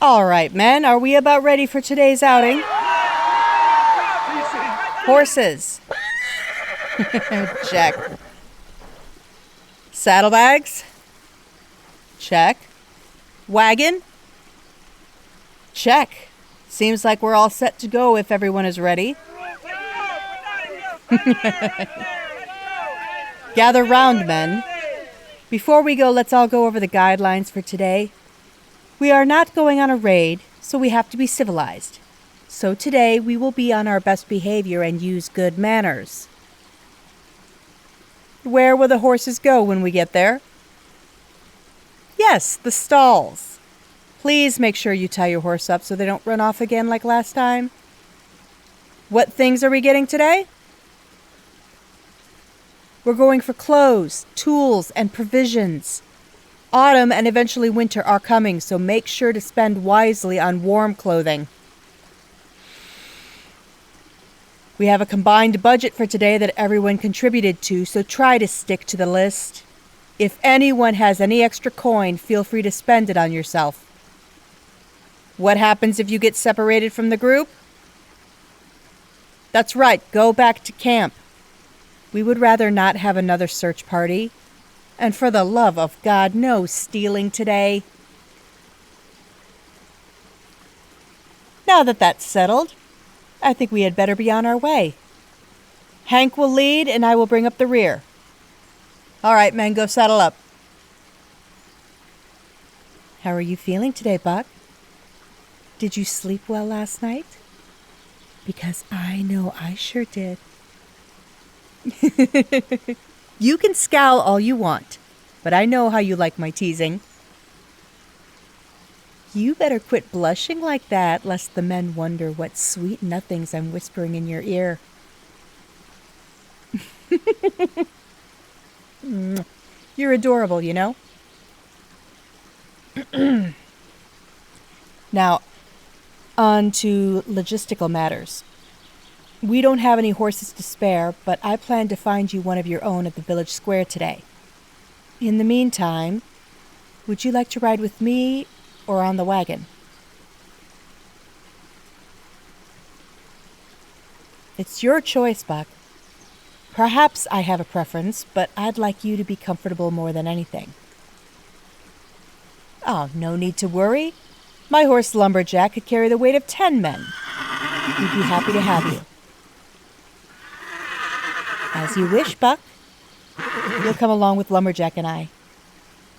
All right, men, are we about ready for today's outing? Horses. Check. Saddlebags? Check. Wagon? Check. Seems like we're all set to go if everyone is ready. Gather round, men. Before we go, let's all go over the guidelines for today. We are not going on a raid, so we have to be civilized. So today, we will be on our best behavior and use good manners. Where will the horses go when we get there? Yes, the stalls. Please make sure you tie your horse up so they don't run off again like last time. What things are we getting today? We're going for clothes, tools, and provisions. Autumn and eventually winter are coming, so make sure to spend wisely on warm clothing. We have a combined budget for today that everyone contributed to, so try to stick to the list. If anyone has any extra coin, feel free to spend it on yourself. What happens if you get separated from the group? That's right, go back to camp. We would rather not have another search party. And for the love of God, no stealing today. Now that that's settled, I think we had better be on our way. Hank will lead and I will bring up the rear. All right, men, go saddle up. How are you feeling today, Buck? Did you sleep well last night? Because I know I sure did. You can scowl all you want, but I know how you like my teasing. You better quit blushing like that, lest the men wonder what sweet nothings I'm whispering in your ear. You're adorable, you know? Now, on to logistical matters. We don't have any horses to spare, but I plan to find you one of your own at the village square today. In the meantime, would you like to ride with me or on the wagon? It's your choice, Buck. Perhaps I have a preference, but I'd like you to be comfortable more than anything. Oh, no need to worry. My horse Lumberjack could carry the weight of 10 men. We'd be happy to have you. As you wish, Buck. You'll come along with Lumberjack and I.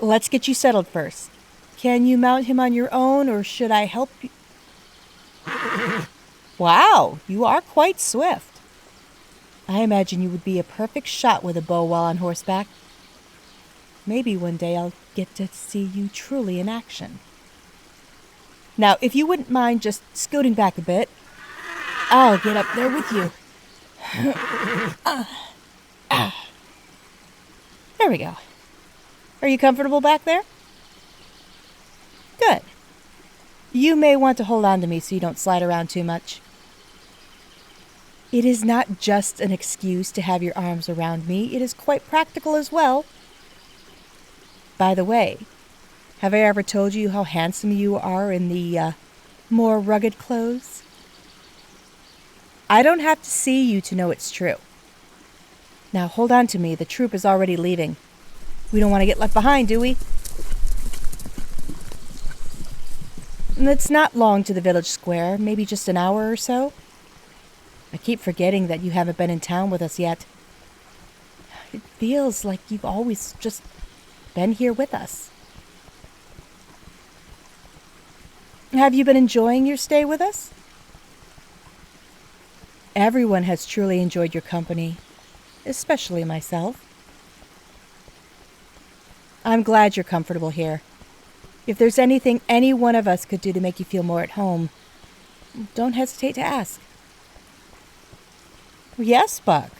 Let's get you settled first. Can you mount him on your own, or should I help you? Wow, you are quite swift. I imagine you would be a perfect shot with a bow while on horseback. Maybe one day I'll get to see you truly in action. Now, if you wouldn't mind just scooting back a bit, I'll get up there with you. There we go. Are you comfortable back there? Good. You may want to hold on to me so you don't slide around too much. It is not just an excuse to have your arms around me. It is quite practical as well. By the way, have I ever told you how handsome you are in the more rugged clothes? I don't have to see you to know it's true. Now hold on to me. The troop is already leaving. We don't want to get left behind, do we? And it's not long to the village square, maybe just an hour or so. I keep forgetting that you haven't been in town with us yet. It feels like you've always just been here with us. Have you been enjoying your stay with us? Everyone has truly enjoyed your company, especially myself. I'm glad you're comfortable here. If there's anything any one of us could do to make you feel more at home, don't hesitate to ask. Yes, Buck.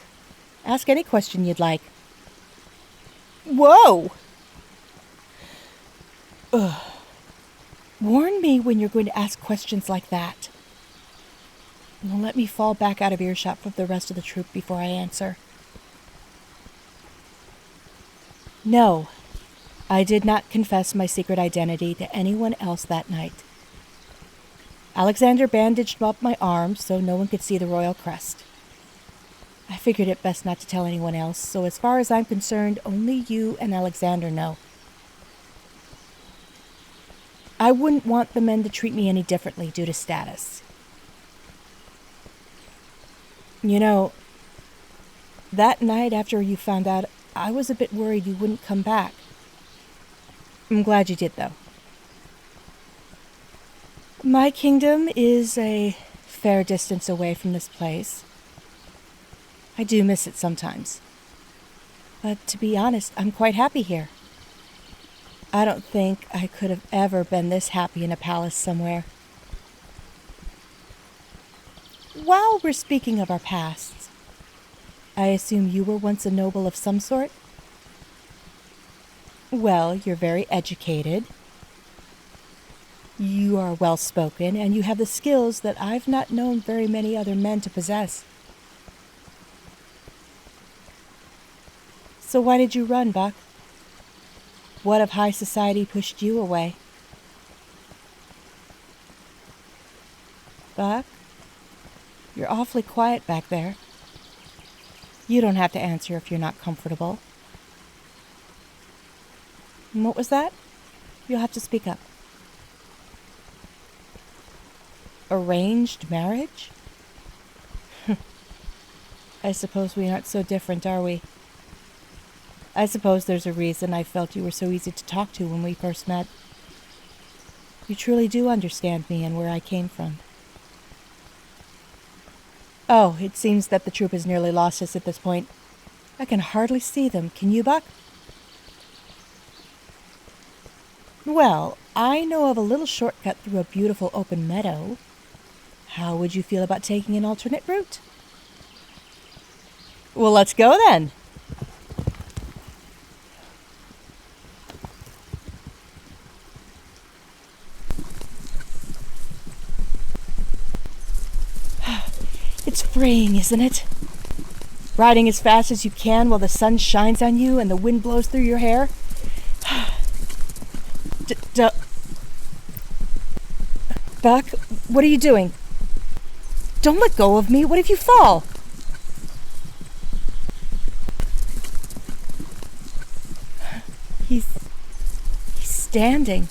Ask any question you'd like. Whoa! Ugh. Warn me when you're going to ask questions like that. And let me fall back out of earshot from the rest of the troop before I answer. No, I did not confess my secret identity to anyone else that night. Alexander bandaged up my arms so no one could see the royal crest. I figured it best not to tell anyone else, so as far as I'm concerned, only you and Alexander know. I wouldn't want the men to treat me any differently due to status. You know, that night after you found out, I was a bit worried you wouldn't come back. I'm glad you did, though. My kingdom is a fair distance away from this place. I do miss it sometimes. But to be honest, I'm quite happy here. I don't think I could have ever been this happy in a palace somewhere. While we're speaking of our pasts, I assume you were once a noble of some sort? Well, you're very educated. You are well-spoken, and you have the skills that I've not known very many other men to possess. So why did you run, Buck? What of high society pushed you away? Buck, you're awfully quiet back there. You don't have to answer if you're not comfortable. And what was that? You'll have to speak up. Arranged marriage? I suppose we aren't so different, are we? I suppose there's a reason I felt you were so easy to talk to when we first met. You truly do understand me and where I came from. Oh, it seems that the troop has nearly lost us at this point. I can hardly see them. Can you, Buck? Well, I know of a little shortcut through a beautiful open meadow. How would you feel about taking an alternate route? Well, let's go then. It's freeing, isn't it? Riding as fast as you can while the sun shines on you and the wind blows through your hair. Buck, what are you doing? Don't let go of me. What if you fall? He's standing.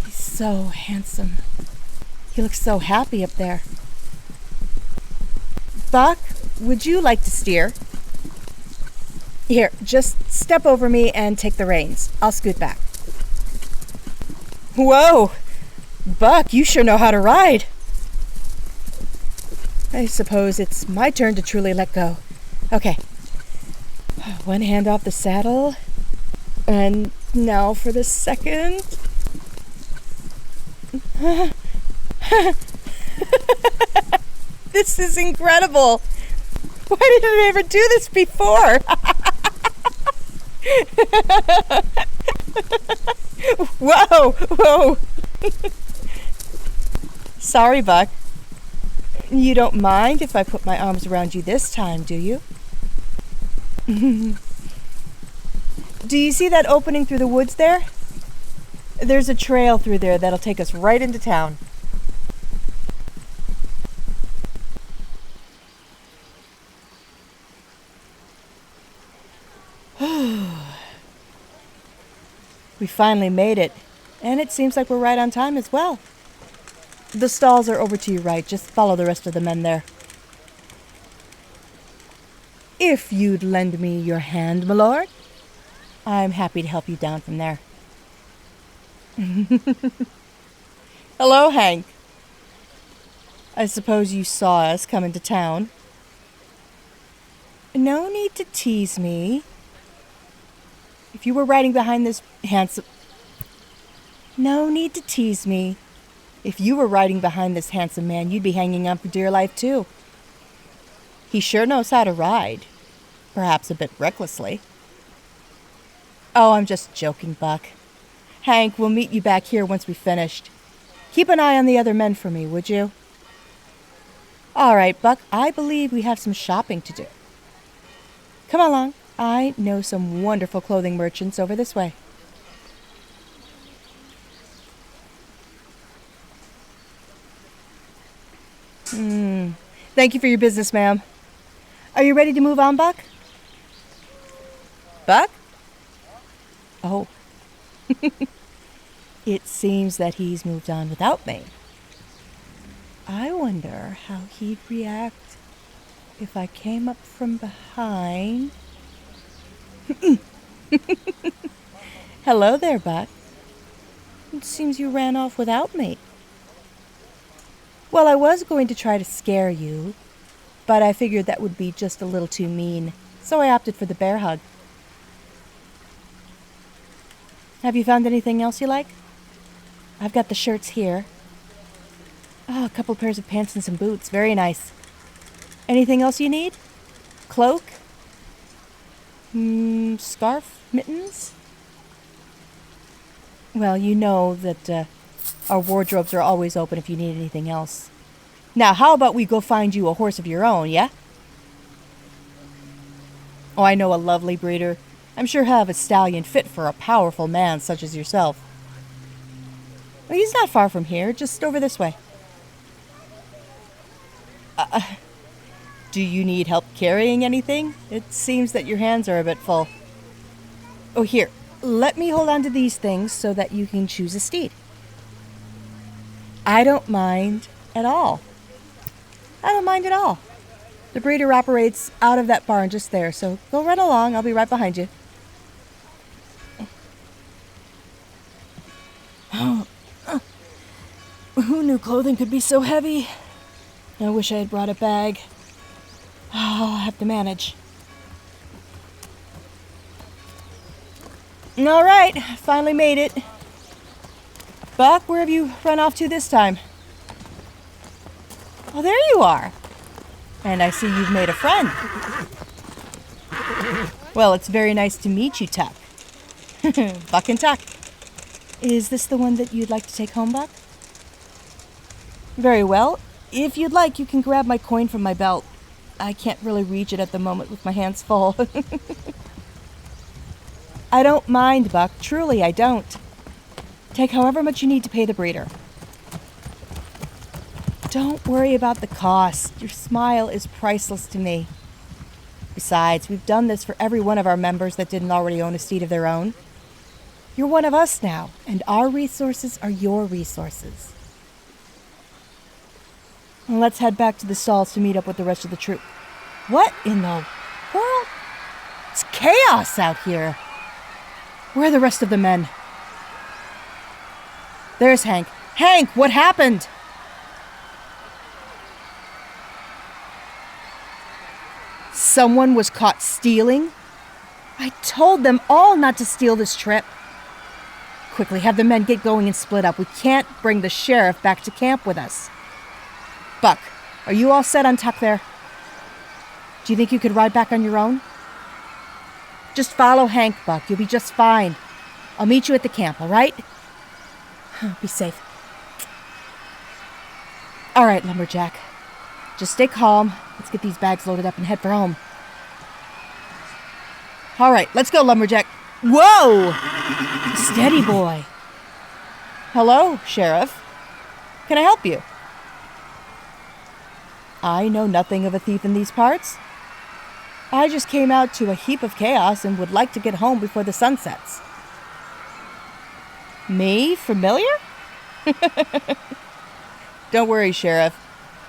He's so handsome. He looks so happy up there. Buck, would you like to steer? Here, just step over me and take the reins. I'll scoot back. Whoa! Buck, you sure know how to ride. I suppose it's my turn to truly let go. Okay. One hand off the saddle. And now for the second. This is incredible. Why didn't I ever do this before? Whoa, whoa. Sorry, Buck. You don't mind if I put my arms around you this time, do you? Do you see that opening through the woods there? There's a trail through there that'll take us right into town. We finally made it, and it seems like we're right on time as well. The stalls are over to your right. Just follow the rest of the men there. If you'd lend me your hand, my lord, I'm happy to help you down from there. Hello, Hank. I suppose you saw us come into town. No need to tease me. If you were riding behind this handsome... No need to tease me. If you were riding behind this handsome man, you'd be hanging on for dear life, too. He sure knows how to ride. Perhaps a bit recklessly. Oh, I'm just joking, Buck. Hank, we'll meet you back here once we've finished. Keep an eye on the other men for me, would you? All right, Buck, I believe we have some shopping to do. Come along. I know some wonderful clothing merchants over this way. Thank you for your business, ma'am. Are you ready to move on, Buck? Buck? Oh. It seems that he's moved on without me. I wonder how he'd react if I came up from behind. Hello there, Buck. It seems you ran off without me. Well, I was going to try to scare you, but I figured that would be just a little too mean, so I opted for the bear hug. Have you found anything else you like? I've got the shirts here. Oh, a couple pairs of pants and some boots. Very nice. Anything else you need? Cloak? Scarf? Mittens? Well, you know that our wardrobes are always open if you need anything else. Now, how about we go find you a horse of your own, yeah? Oh, I know a lovely breeder. I'm sure he'll have a stallion fit for a powerful man such as yourself. Well, he's not far from here, just over this way. Do you need help carrying anything? It seems that your hands are a bit full. Oh, here. Let me hold on to these things so that you can choose a steed. I don't mind at all. I don't mind at all. The breeder operates out of that barn just there, so go right along. I'll be right behind you. Who knew clothing could be so heavy? I wish I had brought a bag. I'll have to manage. All right, finally made it. Buck, where have you run off to this time? Oh, there you are. And I see you've made a friend. Well, it's very nice to meet you, Tuck. Buck and Tuck. Is this the one that you'd like to take home, Buck? Very well. If you'd like, you can grab my coin from my belt. I can't really reach it at the moment with my hands full. I don't mind, Buck. Truly, I don't. Take however much you need to pay the breeder. Don't worry about the cost. Your smile is priceless to me. Besides, we've done this for every one of our members that didn't already own a steed of their own. You're one of us now, and our resources are your resources. Well, let's head back to the stalls to meet up with the rest of the troop. What in the world? It's chaos out here. Where are the rest of the men? There's Hank. Hank, what happened? Someone was caught stealing? I told them all not to steal this trip. Quickly, have the men get going and split up. We can't bring the sheriff back to camp with us. Buck, are you all set on Tuck there? Do you think you could ride back on your own? Just follow Hank, Buck. You'll be just fine. I'll meet you at the camp, all right? Be safe. All right, Lumberjack. Just stay calm. Let's get these bags loaded up and head for home. All right, let's go, Lumberjack. Whoa! Steady, boy. Hello, Sheriff. Can I help you? I know nothing of a thief in these parts. I just came out to a heap of chaos and would like to get home before the sun sets. Me? Familiar? Don't worry, Sheriff.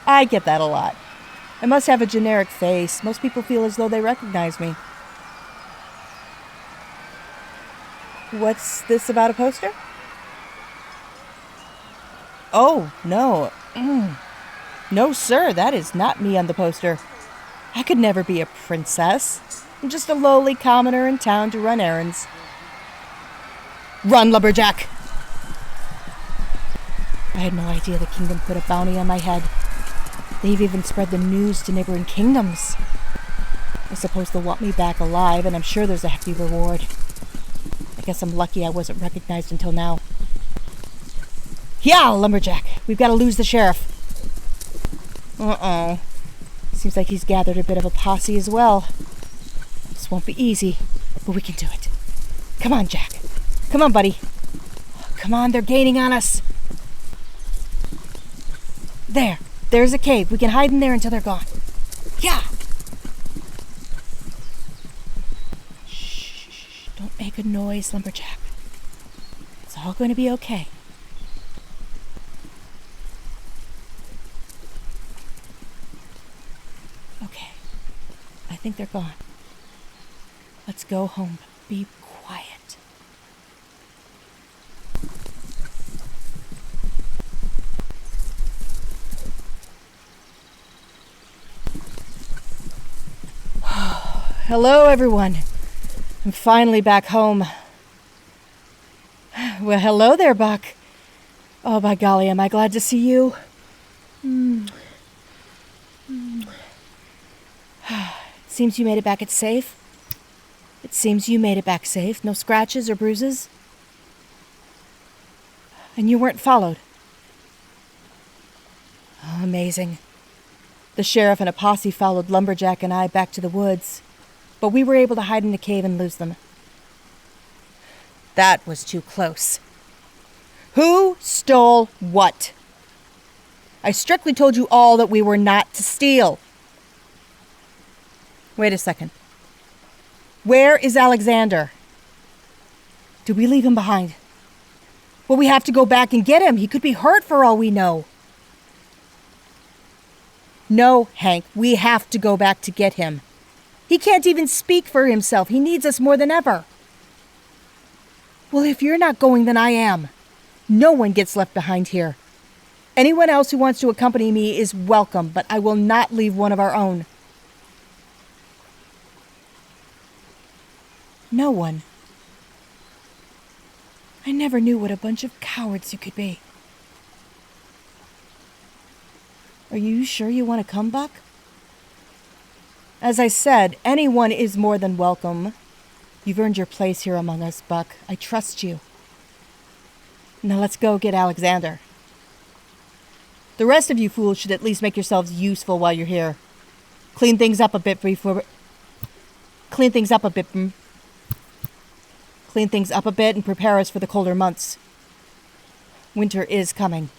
I get that a lot. I must have a generic face. Most people feel as though they recognize me. What's this about a poster? Oh, no. No, sir, that is not me on the poster. I could never be a princess. I'm just a lowly commoner in town to run errands. Run, Lumberjack! I had no idea the kingdom put a bounty on my head. They've even spread the news to neighboring kingdoms. I suppose they'll want me back alive, and I'm sure there's a hefty reward. I guess I'm lucky I wasn't recognized until now. Yeah, Lumberjack! We've got to lose the sheriff. Uh-oh. Seems like he's gathered a bit of a posse as well. This won't be easy, but we can do it. Come on, Jack. Come on, buddy. Come on, they're gaining on us. There. There's a cave. We can hide in there until they're gone. Yeah! Shh. Don't make a noise, Lumberjack. It's all going to be okay. Okay. I think they're gone. Let's go home. Be quiet. Hello, everyone. I'm finally back home. Well, hello there, Buck. Oh, by golly, am I glad to see you. Seems you made it back safe. It seems you made it back safe. No scratches or bruises. And you weren't followed. Oh, amazing. The sheriff and a posse followed Lumberjack and I back to the woods, but we were able to hide in a cave and lose them. That was too close. Who stole what? I strictly told you all that we were not to steal. Wait a second. Where is Alexander? Did we leave him behind? Well, we have to go back and get him. He could be hurt for all we know. No, Hank, we have to go back to get him. He can't even speak for himself. He needs us more than ever. Well, if you're not going, then I am. No one gets left behind here. Anyone else who wants to accompany me is welcome, but I will not leave one of our own. No one. I never knew what a bunch of cowards you could be. Are you sure you want to come, Buck? As I said, anyone is more than welcome. You've earned your place here among us, Buck. I trust you. Now let's go get Alexander. The rest of you fools should at least make yourselves useful while you're here. Clean things up a bit and prepare us for the colder months. Winter is coming.